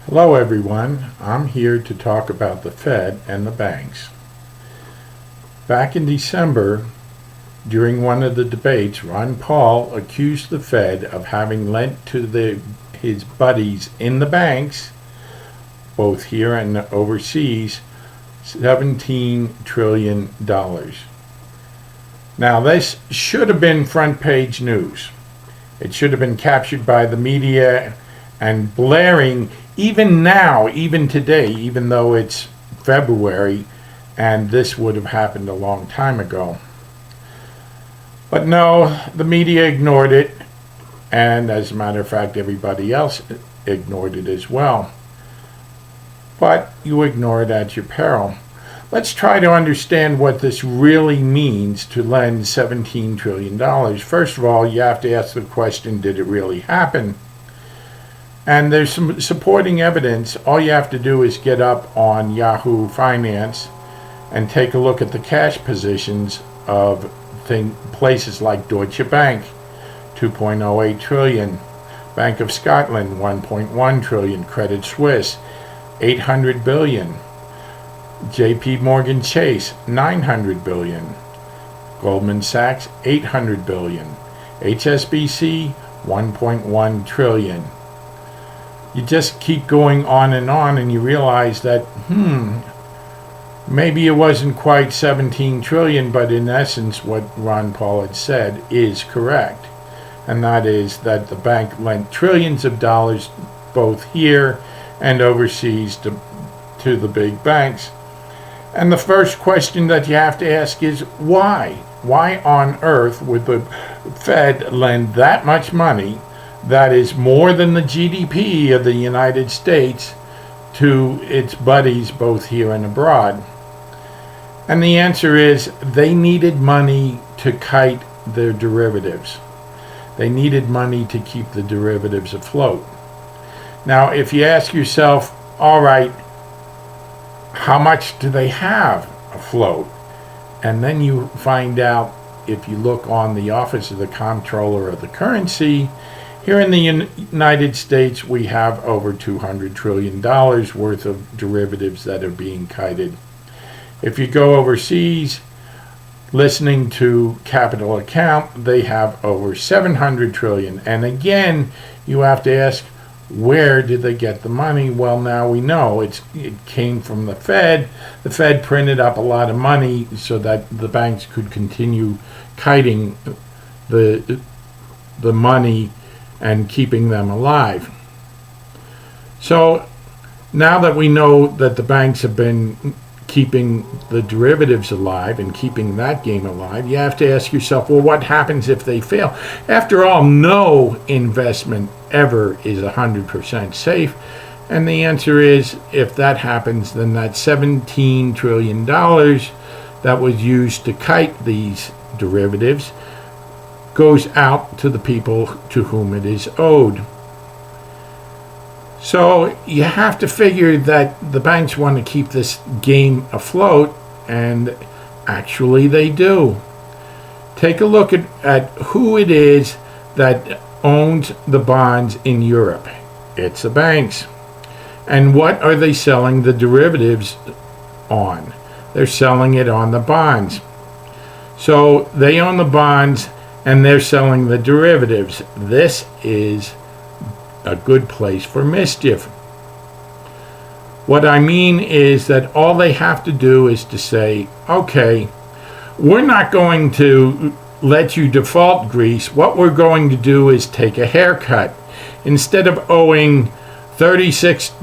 Hello everyone, I'm here to talk about the Fed and the banks. Back in December, during one of the debates, Ron Paul accused the Fed of having lent to his buddies in the banks, both here and overseas, $17 trillion. Now this should have been front page news. It should have been captured by the media and blaring even now, even today, even though it's February and this would have happened a long time ago. But no, the media ignored it, and as a matter of fact, everybody else ignored it as well. But you ignore it at your peril. Let's try to understand what this really means to lend $17 trillion. First of all, you have to ask the question, did it really happen? And there's some supporting evidence. All you have to do is get up on Yahoo Finance and take a look at the cash positions of places like Deutsche Bank, 2.08 trillion, Bank of Scotland, 1.1 trillion, Credit Suisse, 800 billion, JP Morgan Chase, 900 billion, Goldman Sachs, 800 billion, HSBC, 1.1 trillion. You just keep going on, and you realize that, maybe it wasn't quite 17 trillion, but in essence what Ron Paul had said is correct. And that is that the bank lent trillions of dollars both here and overseas to the big banks. And the first question that you have to ask is why? Why on earth would the Fed lend that much money, that is more than the GDP of the United States, to its buddies both here and abroad? And the answer is they needed money to kite their derivatives. They needed money to keep the derivatives afloat. Now, if you ask yourself, all right, how much do they have afloat? And then you find out, if you look on the Office of the Comptroller of the Currency, here in the United States, we have over $200 trillion worth of derivatives that are being kited. If you go overseas, listening to Capital Account, they have over 700 trillion. And again, you have to ask, where did they get the money? Well, now we know it came from the Fed. The Fed printed up a lot of money so that the banks could continue kiting the money and keeping them alive. So now that we know that the banks have been keeping the derivatives alive and keeping that game alive, you have to ask yourself, well, what happens if they fail? After all, no investment ever is 100% safe. And the answer is, if that happens, then that $17 trillion that was used to kite these derivatives goes out to the people to whom it is owed. So you have to figure that the banks want to keep this game afloat, and actually they do. Take a look at who it is that owns the bonds in Europe. It's the banks. And what are they selling the derivatives on? They're selling it on the bonds. So they own the bonds and they're selling the derivatives. This is a good place for mischief. What I mean is that all they have to do is to say, okay, we're not going to let you default, Greece. What we're going to do is take a haircut. Instead of owing $36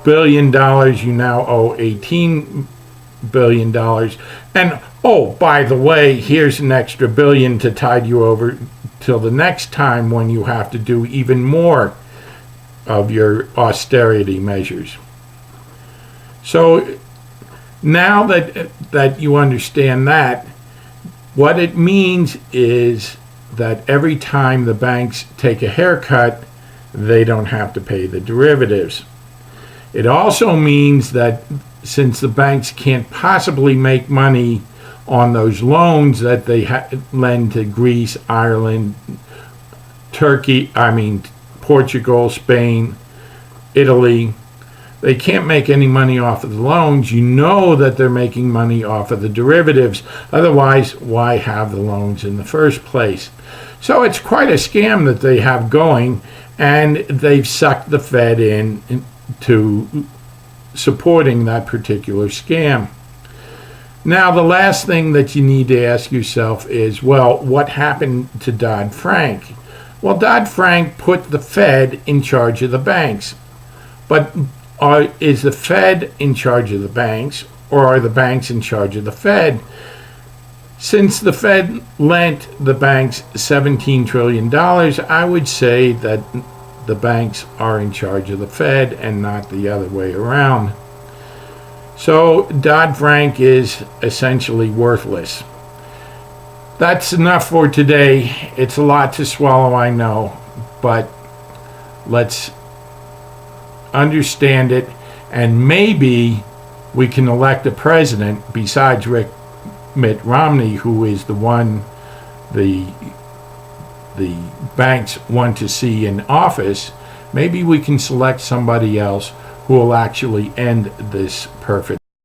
billion, you now owe $18 billion. And oh, by the way, here's an extra billion to tide you over till the next time when you have to do even more of your austerity measures. So now that you understand that, what it means is that every time the banks take a haircut, they don't have to pay the derivatives. It also means that since the banks can't possibly make money on those loans that they lend to Greece, Ireland, Portugal, Spain, Italy, They can't make any money off of the loans. You know that they're making money off of the derivatives. Otherwise, why have the loans in the first place? So it's quite a scam that they have going, and they've sucked the Fed into supporting that particular scam. Now, the last thing that you need to ask yourself is, well, what happened to Dodd-Frank? Well, Dodd-Frank put the Fed in charge of the banks. But is the Fed in charge of the banks, or are the banks in charge of the Fed? Since the Fed lent the banks $17 trillion, I would say that the banks are in charge of the Fed and not the other way around. So Dodd-Frank is essentially worthless. That's enough for today. It's a lot to swallow, I know, but let's understand it, and maybe we can elect a president besides Mitt Romney, who is the one the banks want to see in office. Maybe we can select somebody else who will actually end this perfect